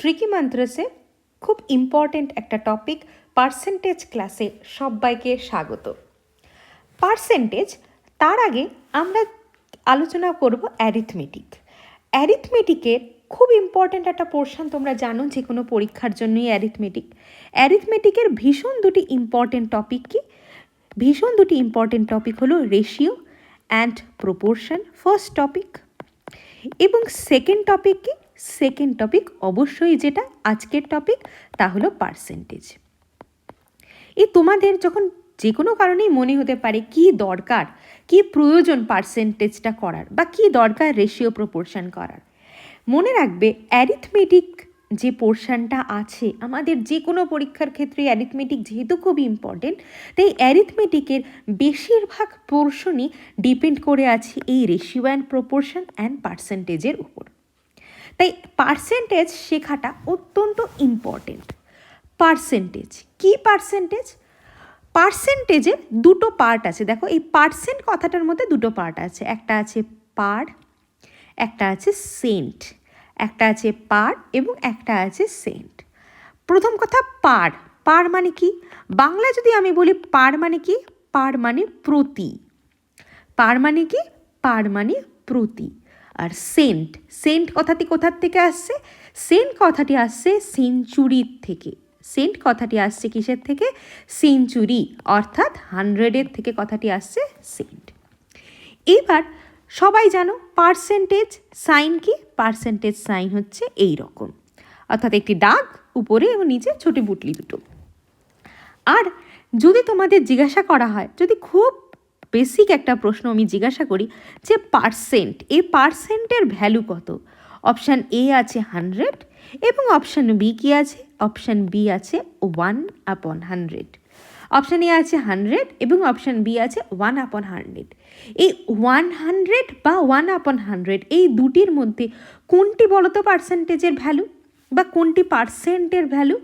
Tricky মান্ত্রাসে খুব important একটা topic percentage ক্লাসে সবাইকে স্বাগত। পার্সেন্টেজ, তার আগে আমরা আলোচনা করব অ্যারিথমেটিক। অ্যারিথমেটিকের খুব ইম্পর্টেন্ট একটা পোর্শন, তোমরা জানো যে কোনো পরীক্ষার জন্যই অ্যারিথমেটিকের ভীষণ দুটি ইম্পর্টেন্ট টপিক কি? ভীষণ দুটি ইম্পর্টেন্ট টপিক হলো ratio and proportion, first topic, এবং সেকেন্ড টপিক কি? সেকেন্ড টপিক অবশ্যই যেটা আজকের টপিক, তা হলো পার্সেন্টেজ। তোমাদের যখন যে কোনো কারণেই মনে হতে পারে কি দরকার, কি প্রয়োজন পার্সেন্টেজটা করার, বা কি দরকার রেশিও প্রপোর্শন করার, মনে রাখবে অ্যারিথমেটিক যে পোর্শনটা আছে আমাদের যে কোনো পরীক্ষার ক্ষেত্রে অ্যারিথমেটিক যেহেতু খুবই ইম্পর্টেন্ট, তাই অ্যারিথমেটিকের বেশিরভাগ পোর্শনই ডিপেন্ড করে আছে এই রেশিও অ্যান্ড প্রপোর্শন অ্যান্ড পার্সেন্টেজের উপর। তাই পার্সেন্টেজ শেখাটা অত্যন্ত ইম্পর্টেন্ট। পার্সেন্টেজ কি? পার্সেন্টেজের দুটো পার্ট আছে। দেখো, এই পার্সেন্ট কথাটার মধ্যে দুটো পার্ট আছে, একটা আছে পার, একটা আছে সেন্ট। একটা আছে পার এবং একটা আছে সেন্ট। প্রথম কথা পার। পার মানে কি? বাংলা যদি আমি বলি পার মানে কি? পার মানে প্রতি। পার মানে কি? পার মানে প্রতি। আর সেন্ট, সেন্ট কথাটি কোথার থেকে আসছে? সেন্ট কথাটি আসছে সেঞ্চুরির থেকে। সেন্ট কথাটি আসছে কিসের থেকে? সেঞ্চুরি, অর্থাৎ 100-এর থেকে কথাটি আসছে সেন্ট। এবার সবাই জানো পার্সেন্টেজ সাইন কি? পার্সেন্টেজ সাইন হচ্ছে এই রকম, অর্থাৎ একটি দাগ উপরে এবং নিচে ছোটি বুটলি দুটো। আর যদি তোমাদের জিজ্ঞাসা করা হয়, যদি খুব বেসিক একটা প্রশ্ন আমি জিজ্ঞাসা করি যে পার্সেন্ট, এই পার্সেন্টের ভ্যালু কত? অপশান এ আছে 100 এবং অপশান বি কি আছে? অপশান বি আছে 1/100। অপশান এ আছে 100 এবং অপশান বি আছে 1/100। এই 100 বা 1/100 এই দুটির মধ্যে কোনটি বলতো পার্সেন্টেজের ভ্যালু, বা কোনটি পার্সেন্টের ভ্যালু?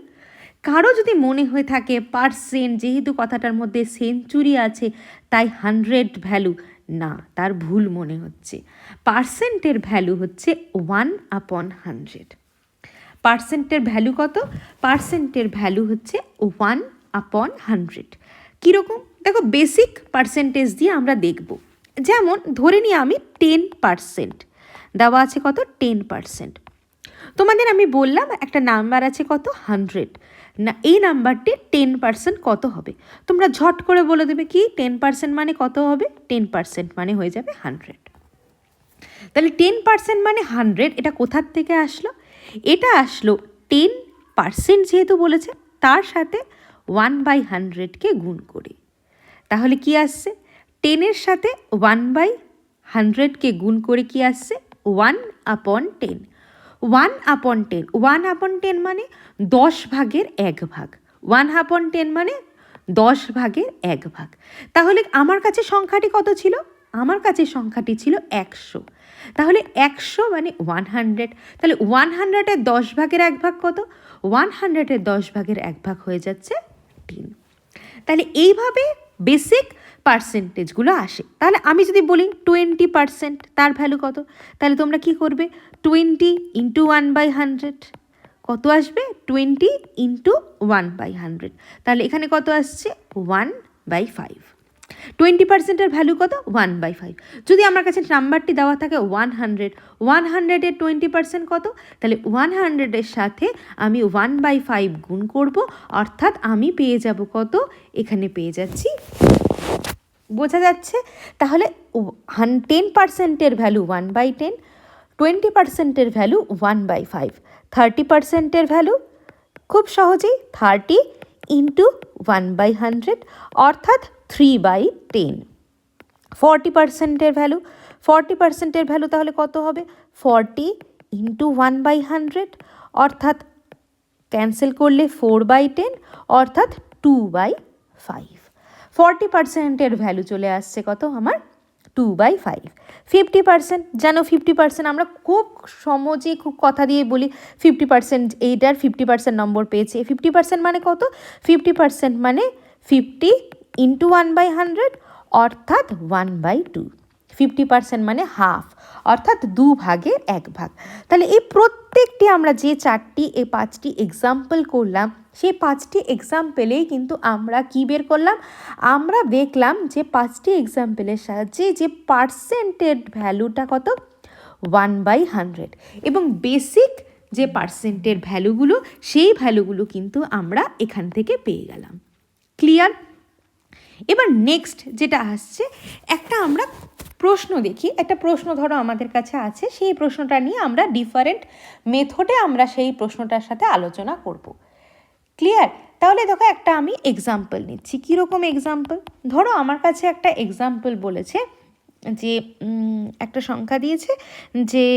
কারো যদি মনে হয়ে থাকে পার্সেন্ট, যেহেতু কথাটার মধ্যে সেঞ্চুরি আছে তাই 100 ভ্যালু, না, তার ভুল মনে হচ্ছে। পার্সেন্টের ভ্যালু হচ্ছে 1/100। পার্সেন্টের ভ্যালু কত? পার্সেন্টের ভ্যালু হচ্ছে 1/100। কীরকম? দেখো, বেসিক পার্সেন্টেজ দিয়ে আমরা দেখব। যেমন ধরে নিই আমি 10% দেওয়া আছে, কত? 10%। তোমাদের আমি বললাম একটা নাম্বার আছে কত? 100 না, এই নাম্বারটি 10% কত হবে? তোমরা ঝট করে বলে দেবে কি 10% মানে কত হবে? 10% মানে হয়ে যাবে 100। তাহলে 10% মানে 100, এটা কোথার থেকে আসলো? এটা আসলো 10% যেহেতু বলেছে তার সাথে 1/100কে গুণ করে। তাহলে কি আসছে? 10-এর সাথে 1/100কে গুণ করে কি আসছে? 1/10। 1/10, 1/10 মানে 10 ভাগের 1 ভাগ। 1/10 মানে 10 ভাগের 1 ভাগ। তাহলে আমার কাছে সংখ্যাটি কত ছিল? আমার কাছে সংখ্যাটি ছিল 100। তাহলে 100 মানে 100। তাহলে 100-এর 10 ভাগের 1 ভাগ কত? 100-এর 10 ভাগের 1 ভাগ হয়ে যাচ্ছে 10। তাহলে এইভাবে বেসিক পার্সেন্টেজগুলো আসে। তাহলে আমি যদি বলি 20%, তার ভ্যালু কত? তাহলে তোমরা কি করবে? 20 × 1/100 কত আসবে? 20 × 1/100। তাহলে এখানে কত আসছে? 1/5। 20%-এর ভ্যালু কত? 1/5। যদি আমার কাছে নাম্বারটি দেওয়া থাকে 100, 100-এর 20% কত? তাহলে 100-এর সাথে আমি 1/5 গুণ করব, অর্থাৎ আমি পেয়ে যাব কত? এখানে পেয়ে যাচ্ছি। বোঝা যাচ্ছে? তাহলে 10%-এর ভ্যালু 1/10, 20%-এর ভ্যালু 1/5, 30%-এর ভ্যালু খুব সহজেই 30 × 1/100, অর্থাৎ 3/10। 40%-এর ভ্যালু, 40%-এর ভ্যালু তাহলে কত হবে? 40 × 1/100, অর্থাৎ ক্যান্সেল করলে 4/10, অর্থাৎ 2/5। 40%-এর ভ্যালু চলে আসছে কত আমার? 2/5। 50%, জানো 50% আমরা খুব সহজে খুব কথা দিয়ে বলি 50%, এইটার 50% নম্বর পেয়েছে। 50% মানে কত? 50% মানে 50 × 1/100, অর্থাৎ 1/2। 50% মানে হাফ, অর্থাৎ 2 ভাগের 1 ভাগ। তাহলে এই প্রত্যেকটি আমরা যে 4টি এই 5টি এক্সাম্পল করলাম, সেই 5টি এক্সাম্পলেই কিন্তু আমরা কি বের করলাম, আমরা দেখলাম যে 5টি এক্সাম্পলের সাহায্যে যে পার্সেন্টের ভ্যালুটা কত 1/100 এবং বেসিক যে পার্সেন্টের ভ্যালুগুলো সেই ভ্যালুগুলো কিন্তু আমরা এখান থেকে পেয়ে গেলাম। ক্লিয়ার? এবার নেক্সট যেটা আসছে, একটা আমরা প্রশ্ন দেখি। একটা প্রশ্ন ধরো আমাদের কাছে আছে, সেই প্রশ্নটা নিয়ে আমরা ডিফারেন্ট মেথডে আমরা সেই প্রশ্নটার সাথে আলোচনা করব। ক্লিয়ার? তাহলে দেখো একটা আমি এক্সাম্পল নিচ্ছি। কীরকম এক্সাম্পল? ধরো আমার কাছে একটা এক্সাম্পল বলেছে যে একটা সংখ্যা দিয়েছে যে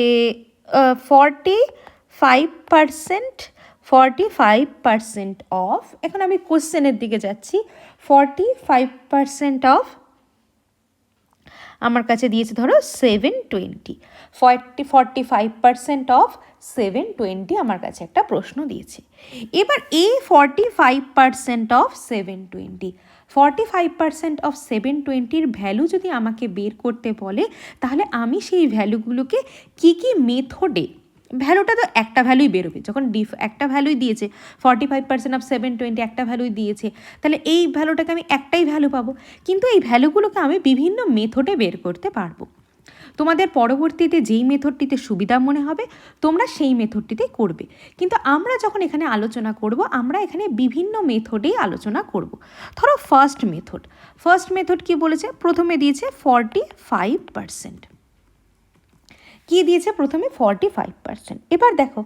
45% অফ, এখন আমি কোশ্চেনের দিকে যাচ্ছি, 45% অফ আমার কাছে দিয়েছে ধরো 720, 45% অফ 720 আমার কাছে একটা প্রশ্ন দিয়েছে। এবার এই 45% অফ 720, 45% অফ 720-র ভ্যালু যদি আমাকে বের করতে বলে, তাহলে আমি সেই ভ্যালুগুলোকে কী কী মেথডে, ভ্যালুটা তো একটা ভ্যালুই বেরোবে, যখন একটা ভ্যালুই দিয়েছে 45% অফ 720 একটা ভ্যালুই দিয়েছে, তাহলে এই ভ্যালুটাকে আমি একটাই ভ্যালু পাবো, কিন্তু এই ভ্যালুগুলোকে আমি বিভিন্ন মেথডে বের করতে পারবো। তোমাদের পরবর্তীতে যেই মেথডটিতে সুবিধা মনে হবে তোমরা সেই মেথডটিতে করবে, কিন্তু আমরা যখন এখানে আলোচনা করব আমরা এখানে বিভিন্ন মেথডেই আলোচনা করব। ধরো ফার্স্ট মেথড কি বলেছে, প্রথমে দিয়েছে 45%, কি দিয়েছে প্রথমে 45%। এবার দেখো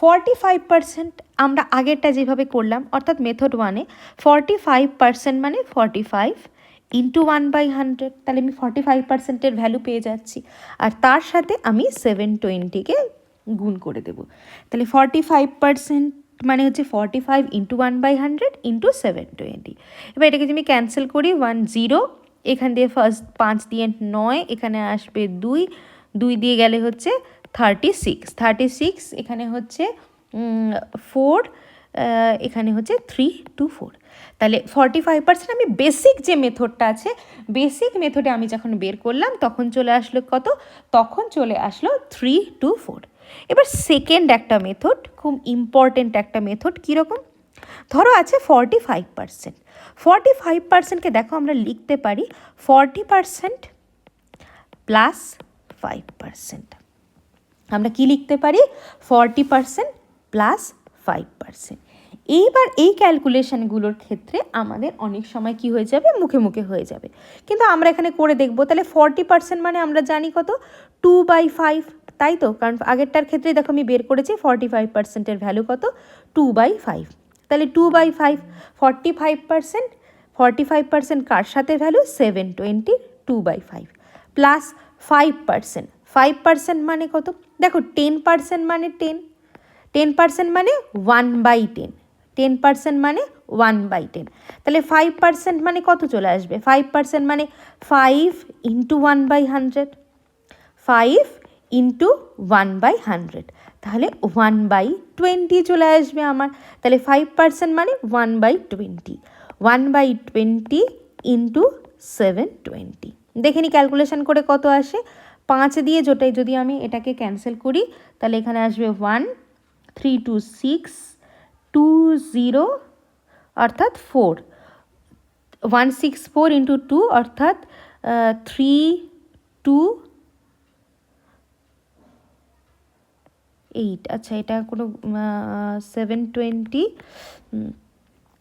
45% আমরা আগেরটা যেভাবে করলাম, অর্থাৎ মেথড 1-এ 45% মানে 45 ইন্টু 1/100, তাহলে আমি 45%-এর ভ্যালু পেয়ে যাচ্ছি, আর তার সাথে আমি 720-কে গুণ করে দেব, তাহলে 45% মানে হচ্ছে 45 ইন্টু 1/100 ইন্টু 720। এবার এটাকে যদি আমি ক্যান্সেল করি 10, এখান দিয়ে ফার্স্ট 5 দিয়ে 9, এখানে আসবে 2 দিয়ে গেলে হচ্ছে 36, এখানে হচ্ছে 4, এখানে হচ্ছে 3 to 4, তাহলে 45% আমি বেসিক যে মেথডটা আছে, বেসিক মেথডে আমি যখন বের করলাম তখন চলে আসলো কত, তখন চলে আসলো 3 to 4। এবার সেকেন্ড একটা মেথড, খুব ইম্পর্টেন্ট একটা মেথড, কীরকম, ধরো আছে 45%কে দেখো আমরা লিখতে পারি 40% প্লাস 5%, আমরা কি লিখতে পারি 40% প্লাস 5%। এইবার এই ক্যালকুলেশনগুলোর ক্ষেত্রে আমাদের অনেক সময় কি হয়ে যাবে, মুখে মুখে হয়ে যাবে, কিন্তু আমরা এখানে করে দেখবো। তাহলে 40% মানে আমরা জানি কত 2/5, তাই তো, কারণ আগেরটার ক্ষেত্রে দেখো আমি বের করেছি 45%-এর ভ্যালু কত 2/5, তাহলে 2/5, 45% কার সাথে ভ্যালু 720, 2/5 প্লাস 5% মানে কত, দেখো 10% মানে 10% মানে 1/10, 10% মানে 1/10, তাহলে 5% মানে কত চলে আসবে, 5% মানে 5 ইন্টু 1/100, 5 ইন্টু 1/100, তাহলে 1/20 চলে আসবে আমার, তাহলে 5% মানে 1/20, 1/20 ইন্টু 720, দেখে নি ক্যালকুলেশন করে কত আসে, 5 দিয়ে যেটাই যদি আমি এটাকে ক্যান্সেল করি তাহলে এখানে আসবে 1, 3 to 6, 2 0 অর্থাৎ 4, 164 ইন্টু 2 অর্থাৎ 3 2 8, আচ্ছা এটা কোনো 720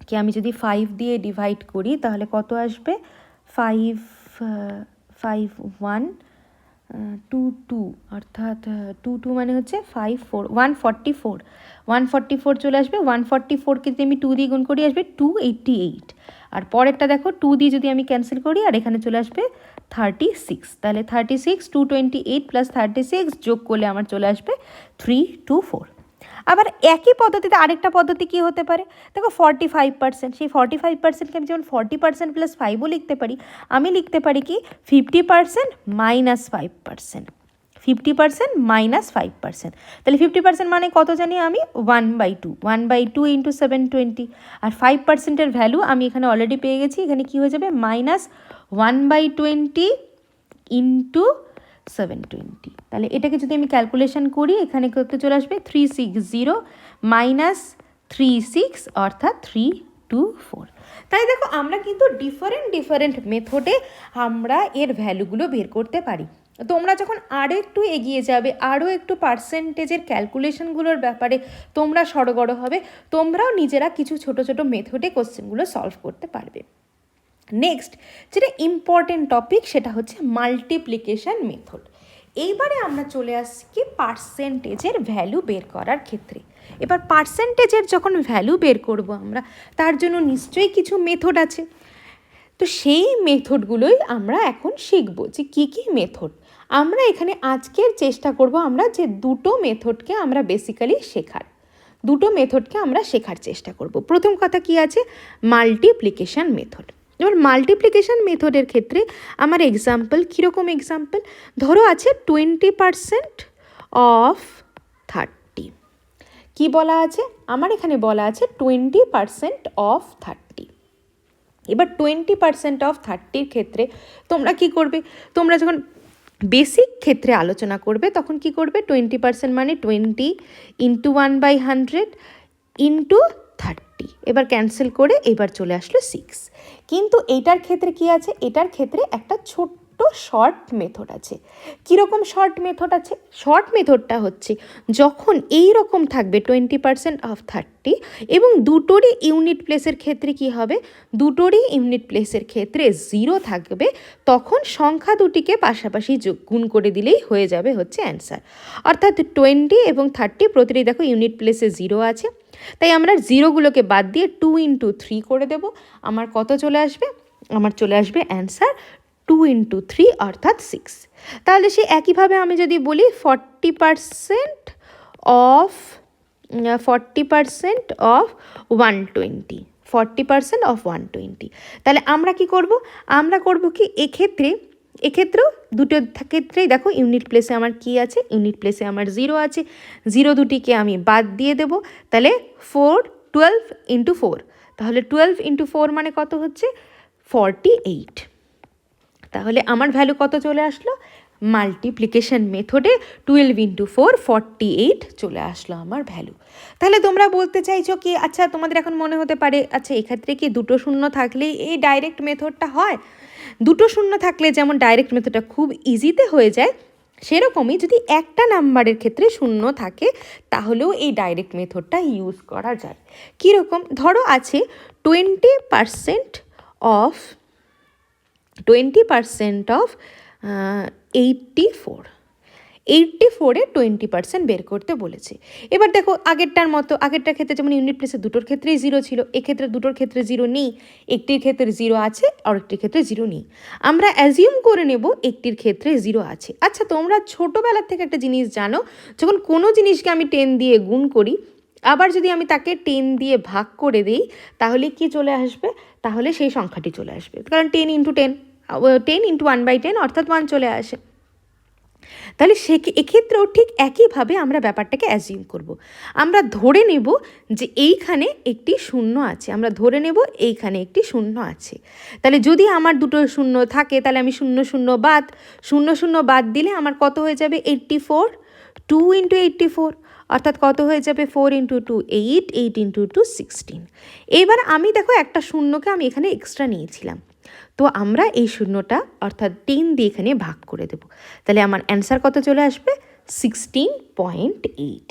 কে আমি যদি 5 দিয়ে ডিভাইড করি তাহলে কত আসবে, 5 5 1 2 2 অর্থাৎ 2 2 মানে হচ্ছে 5 4 144 চলে আসবে, 144কে যদি আমি 2 দিয়ে গুণ করি আসবে 288, আর পরেরটা দেখো 2 দিয়ে যদি আমি ক্যান্সেল করি আর এখানে চলে আসবে 36, তাহলে 36 228 প্লাস 36 যোগ করলে আমার চলে আসবে 324। আবার একই পদ্ধতিতে আরেকটা পদ্ধতি কি হতে পারে, দেখো 45%, সেই 45%কে আমি যেমন 40% প্লাস 5ও লিখতে পারি, আমি লিখতে পারি কি 50% মাইনাস 5%, 50% মাইনাস 5%, তাহলে 50% মানে কত জানি আমি 1/2 ইন্টু 720, আর 5%-এর ভ্যালু আমি এখানে অলরেডি পেয়ে গেছি, এখানে কি হয়ে যাবে মাইনাস 1/20 ইন্টু 720। তাহলে এটাকে যদি আমি ক্যালকুলেশন করি, এখানে করতে চলে আসবে 360 মাইনাস 36 অর্থাৎ 324। তাই দেখো আমরা কিন্তু ডিফারেন্ট মেথডে আমরা এর ভ্যালুগুলো বের করতে পারি। তোমরা যখন আরও একটু এগিয়ে যাবে, আরও একটু পার্সেন্টেজের ক্যালকুলেশনগুলোর ব্যাপারে তোমরা সড়গড় হবে, তোমরাও নিজেরা কিছু ছোট ছোট মেথডে কোশ্চেনগুলো সলভ করতে পারবে। নেক্সট যেটা ইম্পর্টেন্ট টপিক সেটা হচ্ছে মাল্টিপ্লিকেশন মেথড। এইবারে আমরা চলে আসছি কি পার্সেন্টেজের ভ্যালু বের করার ক্ষেত্রে। এবার পার্সেন্টেজের যখন ভ্যালু বের করব আমরা, তার জন্য নিশ্চয়ই কিছু মেথড আছে। তো সেই মেথডগুলোই আমরা এখন শিখব যে কী কী মেথড। আমরা এখানে আজকের চেষ্টা করব আমরা যে দুটো মেথডকে আমরা বেসিক্যালি শেখার চেষ্টা করব। প্রথম কথা কি আছে, মাল্টিপ্লিকেশন মেথড। এবার মাল্টিপ্লিকেশন মেথডের ক্ষেত্রে আমার এক্সাম্পল কীরকম এক্সাম্পল, ধরো আছে 20% অফ 30। কি বলা আছে, আমার এখানে বলা আছে 20% অফ 30। এবার 20% অফ 30-র ক্ষেত্রে তোমরা কি করবে, তোমরা যখন বেসিক ক্ষেত্রে আলোচনা করবে তখন কি করবে, 20% মানে 20 ইন্টু 1/100 ইন্টু 30। এবার ক্যান্সেল করে এবার চলে আসলো 6। কিন্তু এইটার ক্ষেত্রে কি আছে, এটার ক্ষেত্রে একটা ছোট্ট শর্ট মেথড আছে। কীরকম শর্ট মেথড আছে, শর্ট মেথডটা হচ্ছে যখন এই রকম থাকবে 20% অফ 30 এবং দুটোরই ইউনিট প্লেসের ক্ষেত্রে কি হবে, দুটোরই ইউনিট প্লেসের ক্ষেত্রে 0 থাকবে, তখন সংখ্যা দুটিকে পাশাপাশি গুণ করে দিলেই হয়ে যাবে হচ্ছে অ্যান্সার। অর্থাৎ 20 এবং 30 প্রতিটি দেখো ইউনিট প্লেসে 0 আছে, তাই আমরা জিরোগুলোকে বাদ দিয়ে 2 ইন্টু 3 করে দেব। আমার কত চলে আসবে, আমার চলে আসবে অ্যান্সার 2 ইন্টু 3 অর্থাৎ 6। তাহলে সে একইভাবে আমি যদি বলি 40% অফ 120, 40% অফ 120, তাহলে আমরা কি করব, আমরা করব কি এক্ষেত্রেও দুটো ক্ষেত্রেই দেখো ইউনিট প্লেসে আমার কি আছে, ইউনিট প্লেসে আমার 0 আছে, 0 দুটিকে আমি বাদ দিয়ে দেব। তাহলে 12 ইন্টু 4, তাহলে 12 ইন্টু 4 মানে কত হচ্ছে 48। তাহলে আমার ভ্যালু কত চলে আসলো, মাল্টিপ্লিকেশন মেথডে 12 ইন্টু 4 48 চলে আসলো আমার ভ্যালু। তাহলে তোমরা বলতে চাইছো কি, আচ্ছা তোমাদের এখন মনে হতে পারে আচ্ছা এক্ষেত্রে কি দুটো শূন্য থাকলেই এই ডাইরেক্ট মেথডটা হয়? দুটো শূন্য থাকলে যেমন ডাইরেক্ট মেথডটা খুব ইজিতে হয়ে যায়, সেরকমই যদি একটা নাম্বারের ক্ষেত্রে শূন্য থাকে তাহলেও এই ডাইরেক্ট মেথডটা ইউজ করা যায়। কীরকম, ধরো আছে 20% অফ 84-এ 20% বের করতে বলেছে। এবার দেখো আগেরটার ক্ষেত্রে যেমন ইউনিট প্লেসে দুটোর ক্ষেত্রেই 0 ছিল, এক্ষেত্রে দুটোর ক্ষেত্রে 0 নেই, একটির ক্ষেত্রে 0 আছে আর একটির ক্ষেত্রে 0 নেই। আমরা অ্যাজিউম করে নেব একটির ক্ষেত্রে 0 আছে। আচ্ছা তোমরা ছোটোবেলার থেকে একটা জিনিস জানো, যখন কোনো জিনিসকে আমি 10 দিয়ে গুণ করি, আবার যদি আমি তাকে 10 দিয়ে ভাগ করে দিই, তাহলে কি চলে আসবে, তাহলে সেই সংখ্যাটি চলে আসবে, কারণ 10 ইন্টু 1/10 অর্থাৎ 1 চলে আসে। তাহলে এক্ষেত্রেও ঠিক একইভাবে আমরা ব্যাপারটাকে অ্যাজিউম করব। আমরা ধরে নেব যে এইখানে একটি শূন্য আছে, আমরা ধরে নেব এইখানে একটি শূন্য আছে। তাহলে যদি আমার দুটো শূন্য থাকে তাহলে আমি শূন্য বাদ দিলে আমার কত হয়ে যাবে 84, 2 ইন্টু 84 অর্থাৎ কত হয়ে যাবে 4 ইন্টু 2 8, 8 ইন্টু 2 16। এবার আমি দেখো একটা শূন্যকে আমি এখানে এক্সট্রা নিয়েছিলাম, তো আমরা এই শূন্যটা অর্থাৎ 10 দিয়ে এখানে ভাগ করে দেব। তাহলে আমার অ্যান্সার কত চলে আসবে 16.8।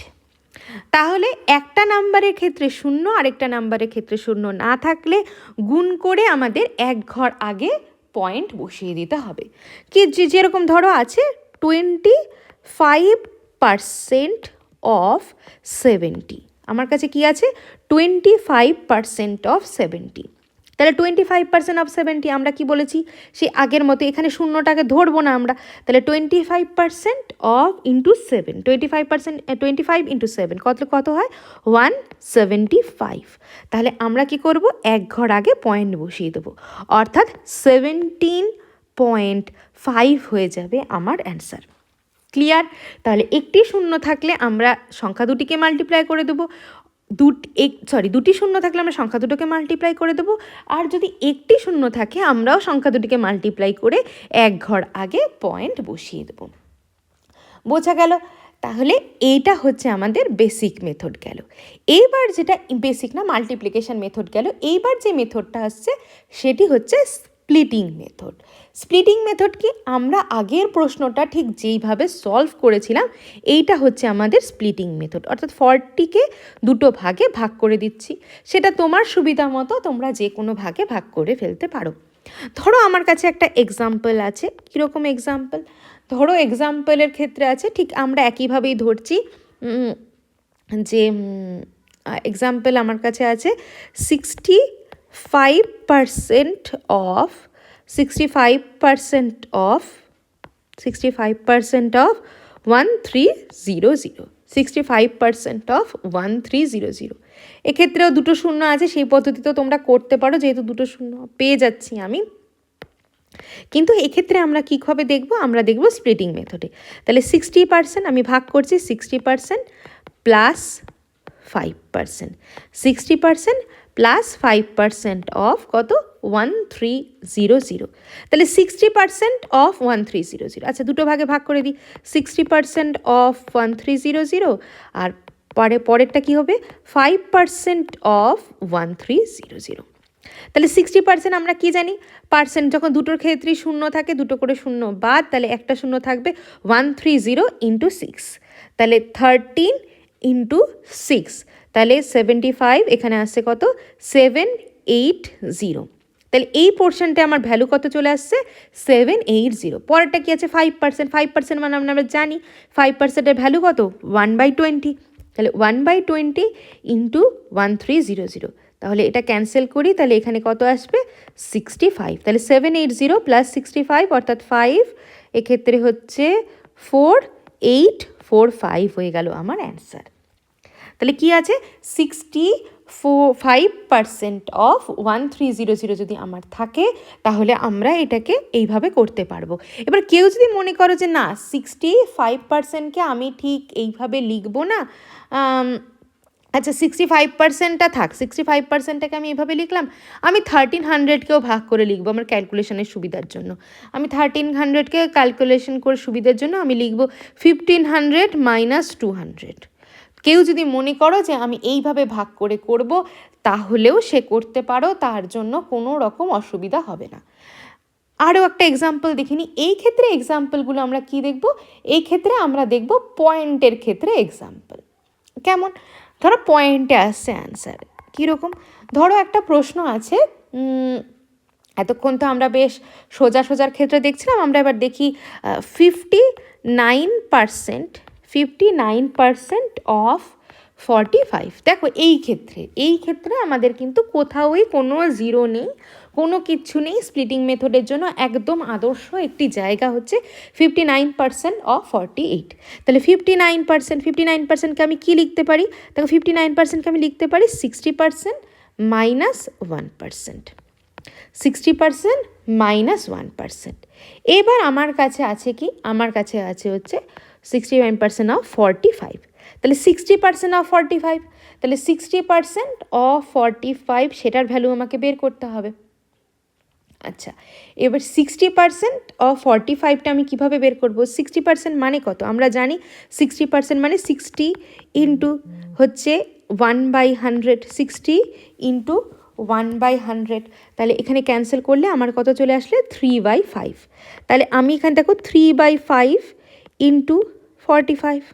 তাহলে একটা নাম্বারের ক্ষেত্রে শূন্য, আরেকটা নাম্বারের ক্ষেত্রে শূন্য না থাকলে গুণ করে আমাদের এক ঘর আগে পয়েন্ট বসিয়ে দিতে হবে। কি যেরকম ধরো আছে 25% অফ 70, আমার কাছে কি আছে 25% অফ 70। তাহলে 25% অফ 70 আমরা কি বলেছি, সেই আগের মতো এখানে শূন্যটাকে ধরবো না আমরা, তাহলে 25% অফ ইন্টু 7, 25 ইন্টু 7 কত হয় 175। তাহলে আমরা কি করব, এক ঘর আগে পয়েন্ট বসিয়ে দেবো, অর্থাৎ 17.5 হয়ে যাবে আমার অ্যান্সার। ক্লিয়ার? তাহলে একটি শূন্য থাকলে আমরা সংখ্যা দুটিকে মাল্টিপ্লাই করে দেবো, দুটি শূন্য থাকলে আমরা সংখ্যা দুটোকে মাল্টিপ্লাই করে দেবো, আর যদি একটি শূন্য থাকে আমরাও সংখ্যা দুটিকে মাল্টিপ্লাই করে এক ঘর আগে পয়েন্ট বসিয়ে দেবো। বোঝা গেল? তাহলে এইটা হচ্ছে আমাদের বেসিক মেথড গেল। এইবার যেটা বেসিক না, মাল্টিপ্লিকেশন মেথড গেল। এইবার যে মেথডটা আসছে সেটি হচ্ছে স্প্লিটিং মেথড। স্প্লিটিং মেথড কি, আমরা আগের প্রশ্নটা ঠিক যেইভাবে সলভ করেছিলাম এইটা হচ্ছে আমাদের স্প্লিটিং মেথড, অর্থাৎ 40কে দুটো ভাগে ভাগ করে দিচ্ছি। সেটা তোমার সুবিধা মতো তোমরা যে কোনো ভাগে ভাগ করে ফেলতে পারো। ধরো আমার কাছে একটা এক্সাম্পল আছে। কীরকম এক্সাম্পল? ধরো এক্সাম্পলের ক্ষেত্রে আছে ঠিক আমরা একইভাবেই ধরছি যে এক্সাম্পল আমার কাছে আছে 65% অফ 1300 65% অফ 1300। এক্ষেত্রেও দুটো শূন্য আছে, সেই পদ্ধতিতেও তোমরা করতে পারো, যেহেতু দুটো শূন্য পেয়ে যাচ্ছি আমি। কিন্তু এক্ষেত্রে আমরা কীভাবে দেখব? আমরা দেখব স্প্লিটিং মেথডে। তাহলে 60% আমি ভাগ করছি 60% প্লাস 5%, 60% প্লাস 5% অফ কত? 1300। তাহলে 60% অফ 1300। আচ্ছা, দুটো ভাগে ভাগ করে দিই। 60% অফ 1300 আর পরেরটা কী হবে? 5% অফ 1300। তাহলে 60% আমরা কি জানি? পার্সেন্ট যখন দুটোর ক্ষেত্রেই শূন্য থাকে, দুটো করে শূন্য বাদ, তাহলে একটা শূন্য থাকবে। 130 ইন্টু 6, তাহলে 13 ইন্টু 6, তাহলে 75। এখানে আসছে কত? 780। তাহলে এই পোর্শনটা আমার ভ্যালু কত চলে আসছে? 780। পরেরটা কি আছে? 5%। 5% মানে আমরা জানি 5%-এর ভ্যালু কত? 1/20। তাহলে 1/20 ইন্টু 1300। তাহলে এটা ক্যান্সেল করি, তাহলে এখানে কত আসবে? 65। তাহলে 780 প্লাস 65 অর্থাৎ 5, এক্ষেত্রে হচ্ছে 4845 হয়ে গেল আমার অ্যান্সার। তাহলে কি আছে? 65% অফ 1300 যদি আমার থাকে, তাহলে আমরা এটাকে এইভাবে করতে পারবো। এবার কেউ যদি মনে করো যে না, 65%কে আমি ঠিক এইভাবে লিখবো না, আচ্ছা 65%টা থাক, 65%টাকে আমি এভাবে লিখলাম, আমি 1300কেও ভাগ করে লিখবো আমার ক্যালকুলেশনের সুবিধার জন্য। আমি 1300কে ক্যালকুলেশন করে সুবিধার জন্য আমি লিখবো 1500 মাইনাস 200। কেউ যদি মনে করো যে আমি এইভাবে ভাগ করে করব, তাহলেও সে করতে পারো, তার জন্য কোনো রকম অসুবিধা হবে না। আরও একটা এক্সাম্পল দেখিনি। এই ক্ষেত্রে এক্সাম্পলগুলো আমরা কি দেখব? এই ক্ষেত্রে আমরা দেখব পয়েন্টের ক্ষেত্রে এক্সাম্পল। কেমন? ধরো পয়েন্টে আসছে অ্যান্সার। কীরকম? ধরো একটা প্রশ্ন আছে, এতক্ষণ তো আমরা বেশ সোজার ক্ষেত্রে দেখছিলাম, আমরা এবার দেখি 59% অফ 45। দেখো এই ক্ষেত্রে আমাদের কিন্তু কোথাওই কোনো জিরো নেই, কোনো কিচ্ছু নেই। স্প্লিটিং মেথডের জন্য একদম আদর্শ একটি জায়গা হচ্ছে 59% অফ 48। তাহলে 59%কে আমি কী লিখতে পারি? দেখো 59%কে আমি লিখতে পারি 60% মাইনাস 1%, 60% মাইনাস 1%। এবার আমার কাছে আছে কি? আমার কাছে আছে হচ্ছে 69% অফ 45। তাহলে 60% অফ 45, তাহলে 60% অফ 45 সেটার ভ্যালু আমাকে বের করতে হবে। আচ্ছা, এবার 60% অফ 45টা আমি কীভাবে বের করবো? 60% মানে কত? আমরা জানি 60% মানে 60 ইন্টু হচ্ছে 1/100, 60 ইন্টু 1/100। তাহলে এখানে ক্যান্সেল করলে আমার কত চলে আসলে? 3/5। তাহলে আমি এখানে দেখো 3/5 ইন্টু 45,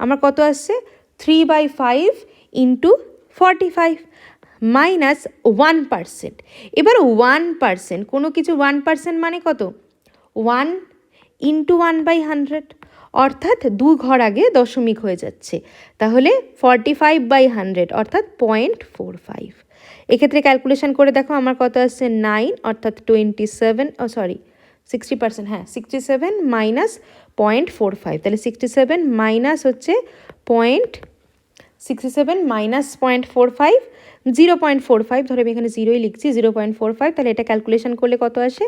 আমার কত আসছে? 3/5 ইন্টু 45 মাইনাস 1%। এবার 1%, কোনো কিছু 1% মানে কত? 1 ইন্টু 1/100, অর্থাৎ 2 ঘর আগে দশমিক হয়ে যাচ্ছে। তাহলে 45/100 অর্থাৎ 0.45। এক্ষেত্রে ক্যালকুলেশন করে দেখো আমার কত আসছে? 9 অর্থাৎ 27, 60%, হ্যাঁ 67 মাইনাস 0.45। তাহলে 67 মাইনাস হচ্ছে 67 মাইনাস 0.45, 0.45। ধরো আমি এখানে জিরোই লিখছি, 0.45। তাহলে এটা ক্যালকুলেশন করলে কত আসে?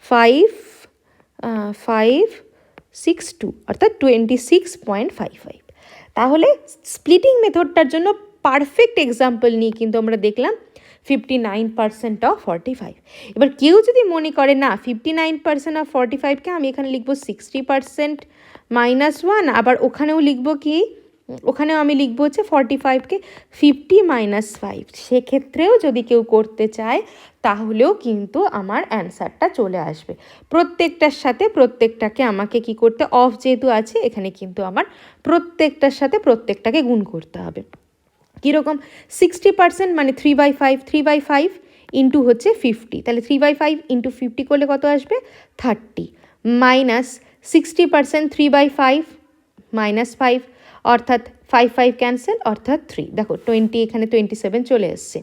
562 অর্থাৎ 26.55। তাহলে স্প্লিটিং মেথডটার জন্য পারফেক্ট এক্সাম্পল নিয়ে কিন্তু আমরা দেখলাম 59% অফ 45। এবার কেউ যদি মনে করে না 59% অফ 45কে আমি এখানে লিখবো 60% -1, আবার ওখানেও লিখবো কি, ওখানেও আমি লিখবো হচ্ছে 45কে 50 - 5, সেক্ষেত্রেও যদি কেউ করতে চায় তাহলেও কিন্তু আমার অ্যান্সারটা চলে আসবে। প্রত্যেকটার সাথে প্রত্যেকটাকে আমাকে কি করতে, অফ যেহেতু আছে এখানে কিন্তু আমার প্রত্যেকটার সাথে প্রত্যেকটাকে গুণ করতে হবে। কীরকম, 60% মানে 3/5, 3/5 ইন্টু হচ্ছে 50, তাহলে 3/5 ইন্টু 50 করলে কত আসবে, 30, মাইনাস 60% 3/5 -5, অর্থাৎ 5 ক্যান্সেল, অর্থাৎ 3, দেখো 20 এখানে 27 চলে এসছে।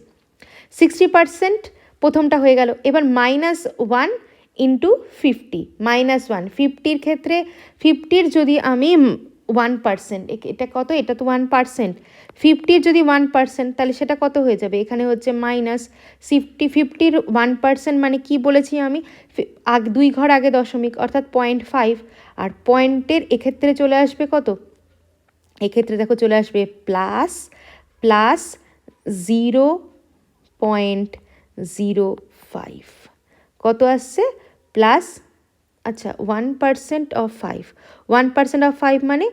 60% প্রথমটা হয়ে গেল। এবার -1 ইন্টু 50, -1, 50-র ক্ষেত্রে 50-র যদি আমি 1%, এটা কত, এটা তো 1%, 50-র যদি 1% তাহলে সেটা কত হয়ে যাবে, এখানে হচ্ছে -50-র 1% মানে কি বলেছি আমি, 2 ঘর আগে দশমিক, অর্থাৎ 0.5, আর পয়েন্টের এক্ষেত্রে চলে আসবে কত, এক্ষেত্রে দেখো চলে আসবে প্লাস 0.05, কত আসছে, প্লাস, আচ্ছা 1% অফ 5, 1% অফ 5 মানে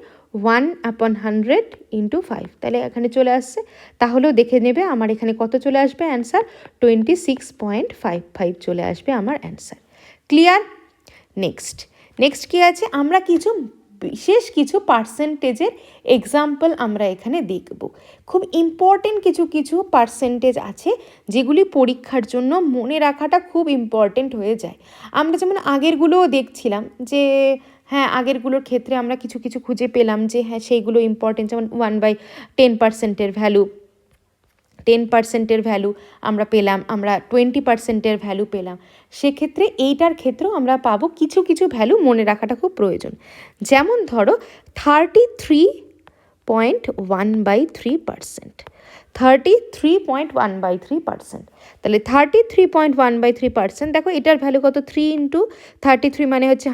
1/100 ইন্টু 5, তাহলে এখানে চলে আসছে। তাহলেও দেখে নেবে আমার এখানে কত চলে আসবে অ্যান্সার, 26.55 চলে আসবে আমার অ্যান্সার। ক্লিয়ার? নেক্সট কি আছে, আমরা বিশেষ কিছু পার্সেন্টেজের এক্সাম্পল আমরা এখানে দেখব। খুব ইম্পর্টেন্ট কিছু পার্সেন্টেজ আছে যেগুলি পরীক্ষার জন্য মনে রাখাটা খুব ইম্পর্টেন্ট হয়ে যায়। আমরা যেমন আগেরগুলোও দেখছিলাম যে হ্যাঁ, আগেরগুলোর ক্ষেত্রে আমরা কিছু খুঁজে পেলাম যে হ্যাঁ সেইগুলো ইম্পর্টেন্ট, যেমন 1/10%-এর ভ্যালু, 10%-এর ভ্যালু আমরা পেলাম, আমরা 20%-এর ভ্যালু পেলাম। সেক্ষেত্রে এইটার ক্ষেত্রেও আমরা পাবো কিছু ভ্যালু মনে রাখাটা খুব প্রয়োজন। যেমন ধরো 33.1/3%, 33.1/3%, তাহলে 33.1/3%, দেখো এটার ভ্যালু কত, 3 ইন্টু 33 মানে হচ্ছে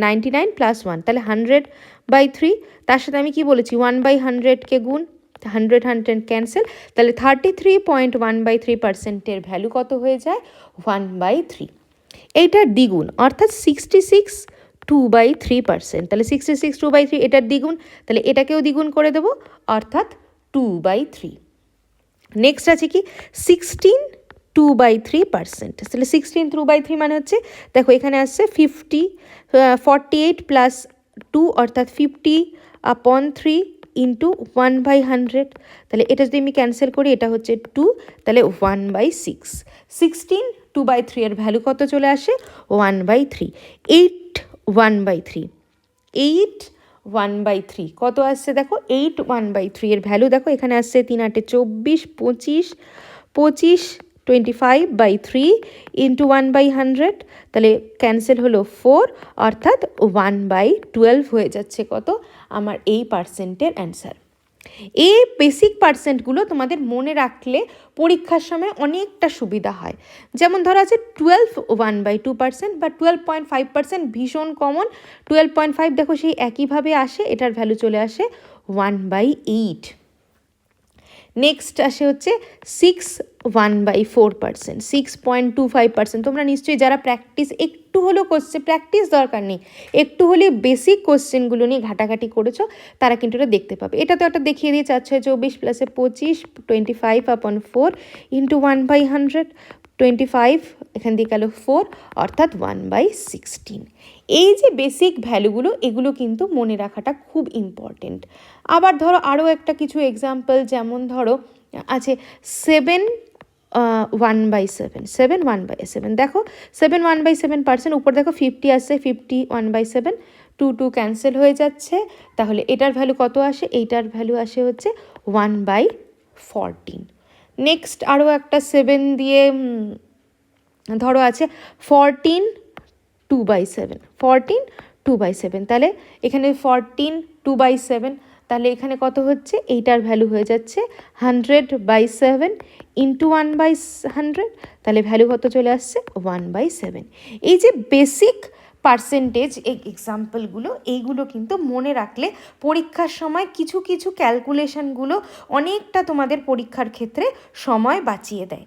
99 প্লাস 1, তাহলে 100/3, তার সাথে আমি কি বলেছি 1/100কে গুণ, 100 ক্যান্সেল, তাহলে 33.1/3%-এর ভ্যালু কত হয়ে যায়, 1/3। এইটার দ্বিগুণ অর্থাৎ 66 2/3%, তাহলে 66 2/3 এটার দ্বিগুণ, তাহলে এটাকেও দ্বিগুণ করে দেবো, অর্থাৎ 2/3। নেক্সট আছে কি 16 2/3%, তাহলে 16 2/3 মানে হচ্ছে, দেখো এখানে আসছে 48 প্লাস 2, অর্থাৎ 50/3 ইন্টু 1/100, তাহলে এটা যদি আমি ক্যান্সেল করি এটা হচ্ছে 2, তাহলে 1/6। 16 2/3-এর ভ্যালু কত চলে আসে, 1/3। 8 1/3, 8 1/3 কত আসছে, দেখো 8 1/3-এর ভ্যালু দেখো এখানে আসছে 3 8 24, 25 25/3 ইন্টু 1/100, তাহলে ক্যান্সেল হলো 4, অর্থাৎ 1/12 হয়ে যাচ্ছে কত, আমার এই পার্সেন্টের অ্যান্সার। এই বেসিক পার্সেন্টগুলো তোমাদের মনে রাখলে পরীক্ষার সময় অনেকটা সুবিধা হয়। যেমন ধরো আছে 12 1/2% বা 12.5%, ভীষণ কমন। 12.5 দেখো সেই একইভাবে আসে, এটার ভ্যালু চলে আসে 1/8। নেক্সট আসে হচ্ছে 6 1/4%, 6.25%। তোমরা নিশ্চয়ই যারা প্র্যাকটিস একটু হলেও করছে, প্র্যাকটিস দরকার নেই, একটু হলে বেসিক কোশ্চেনগুলো নিয়ে ঘাটাঘাটি করেছো তারা কিন্তু এটা দেখতে পাবে। এটা তো একটা দেখিয়ে দিয়ে চাচ্ছে 24 প্লাসে 25, 25/4 ইন্টু 1/100, 25 এখান দিয়ে গেল 4, অর্থাৎ 1/16। এই যে বেসিক ভ্যালুগুলো, এগুলো কিন্তু মনে রাখাটা খুব ইম্পর্টেন্ট। আবার ধরো আরও একটা কিছু এক্সাম্পল, যেমন ধরো আছে 7 1/7, 7 1/7, দেখো 7 1/7%, উপর দেখো 50 আসছে, 50 1/7, 2 ক্যান্সেল হয়ে যাচ্ছে, তাহলে এটার ভ্যালু কত আসে, এইটার ভ্যালু আসে হচ্ছে 1/14। নেক্সট আরও একটা 7 দিয়ে ধরো আছে 14 2/7, 14 2/7, তাহলে এখানে 14 2/7, তাহলে এখানে কত হচ্ছে, এইটার ভ্যালু হয়ে যাচ্ছে 100/7 ইন্টু 1/100, তাহলে ভ্যালু কত চলে আসছে 1/7। এই যে বেসিক পার্সেন্টেজ, এই এক্সাম্পলগুলো, এইগুলো কিন্তু মনে রাখলে পরীক্ষার সময় কিছু কিছু ক্যালকুলেশনগুলো অনেকটা তোমাদের পরীক্ষার ক্ষেত্রে সময় বাঁচিয়ে দেয়।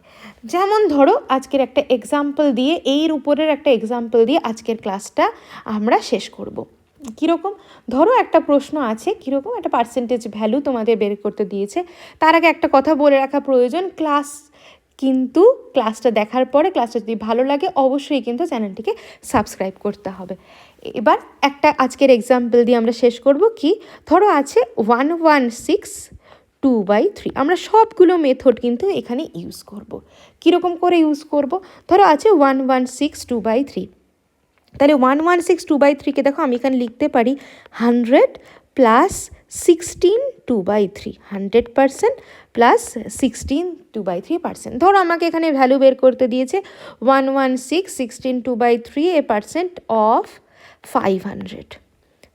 যেমন ধরো আজকের একটা এক্সাম্পল দিয়ে, এর উপরের একটা এক্সাম্পল দিয়ে আজকের ক্লাসটা আমরা শেষ করব। কীরকম, ধরো একটা প্রশ্ন আছে, কীরকম একটা পার্সেন্টেজ ভ্যালু তোমাদের বের করতে দিয়েছে। তার আগে একটা কথা বলে রাখা প্রয়োজন, ক্লাসটা দেখার পরে ক্লাসটা যদি ভালো লাগে অবশ্যই কিন্তু চ্যানেলটিকে সাবস্ক্রাইব করতে হবে। এবার একটা আজকের এক্সাম্পল দিয়ে আমরা শেষ করব। কি, ধরো আছে 116/2/3। আমরা সবগুলো মেথড কিন্তু এখানে ইউজ করব। কীরকম করে ইউজ করব, ধরো আছে 116/2/3। তাহলে 116/2/3কে দেখো আমি এখানে লিখতে পারি 100 প্লাস 16/2/3, 100% প্লাস 16/2/3%। ধরো আমাকে এখানে ভ্যালু বের করতে দিয়েছে 116 16/2/3 এ পার্সেন্ট অফ 500।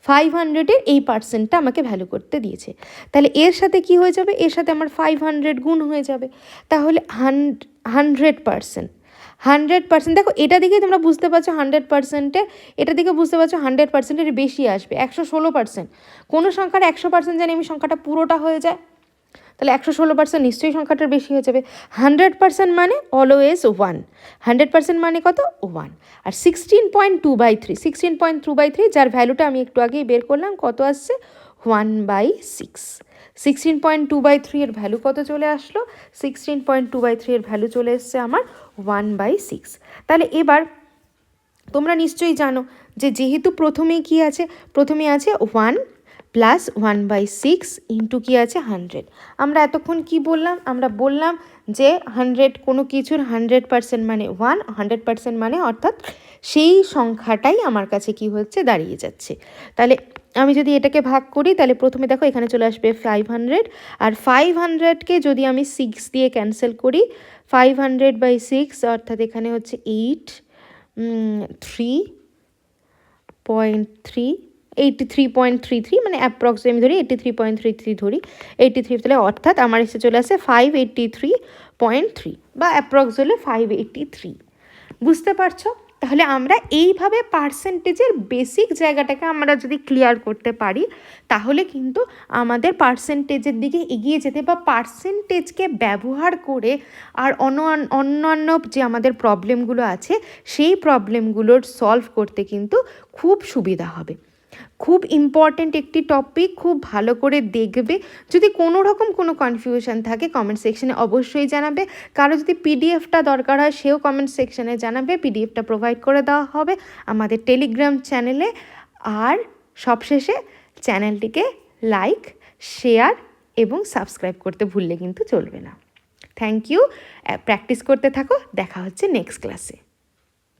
500-এর এই পার্সেন্টটা আমাকে ভ্যালু করতে দিয়েছে। তাহলে এর সাথে কি হয়ে যাবে, এর সাথে আমার 500 গুণ হয়ে যাবে। তাহলে 100%, দেখো এটা দিকে তোমরা বুঝতে পারছো 100%-এর, এটা দিকে বুঝতে পারছো 100%-এর বেশি আসবে, 116%। কোনো সংখ্যার 100% জানি আমি, সংখ্যাটা পুরোটা হয়ে যায়, তাহলে 116% নিশ্চয়ই সংখ্যাটার বেশি হয়ে যাবে। 100% মানে অলওয়েজ 1, 100% মানে কত, 1। আর 16.2/3 যার ভ্যালুটা আমি একটু আগেই বের করলাম, কত আসছে, 1/6। 16.2/3 এর ভ্যালু কত চলে আসলো, 16.2/3 এর ভ্যালু চলে এসছে আমার 1/6। তাহলে এবার তোমরা নিশ্চয়ই জানো যে যেহেতু প্রথমেই কি আছে, প্রথমে আছে 1 প্লাস 1/6 ইন্টু কি আছে 100। আমরা এতক্ষণ কি বললাম, আমরা বললাম যে 100 কোনো কিছুর 100% মানে 1, 100% মানে অর্থাৎ সেই সংখ্যাটাই আমার কাছে কি হচ্ছে, দাঁড়িয়ে যাচ্ছে। তাহলে আমি যদি এটাকে ভাগ করি, তাহলে প্রথমে দেখো এখানে চলে আসবে 500, আর 500-কে যদি আমি 6 দিয়ে ক্যান্সেল করি, 500/6 অর্থাৎ এখানে হচ্ছে 83.33, মানে অ্যাপ্রক্স আমি ধরি 83.33 ধরি, 83, তাহলে অর্থাৎ আমার এসে চলে আসে 583.3 বা অ্যাপ্রক্স হলে 583। বুঝতে পারছো? তাহলে আমরা এইভাবে পার্সেন্টেজের বেসিক জায়গাটাকে আমরা যদি ক্লিয়ার করতে পারি, তাহলে কিন্তু আমাদের পার্সেন্টেজের দিকে এগিয়ে যেতে বা পার্সেন্টেজকে ব্যবহার করে আর অন্যান্য যে আমাদের প্রবলেমগুলো আছে সেই প্রবলেমগুলোর সলভ করতে কিন্তু খুব সুবিধা হবে। খুব ইম্পর্ট্যান্ট একটি টপিক, খুব ভালো করে দেখবে। যদি কোনো রকম কোনো কনফিউশন থাকে কমেন্ট সেকশনে অবশ্যই জানাবে। কারো যদি পিডিএফটা দরকার হয় সেও কমেন্ট সেকশনে জানাবে, পিডিএফটা প্রোভাইড করে দেওয়া হবে আমাদের টেলিগ্রাম চ্যানেলে। আর সবশেষে চ্যানেলটিকে লাইক, শেয়ার এবং সাবস্ক্রাইব করতে ভুললে কিন্তু চলবে না। থ্যাংক ইউ, প্র্যাকটিস করতে থাকো, দেখা হচ্ছে নেক্সট ক্লাসে।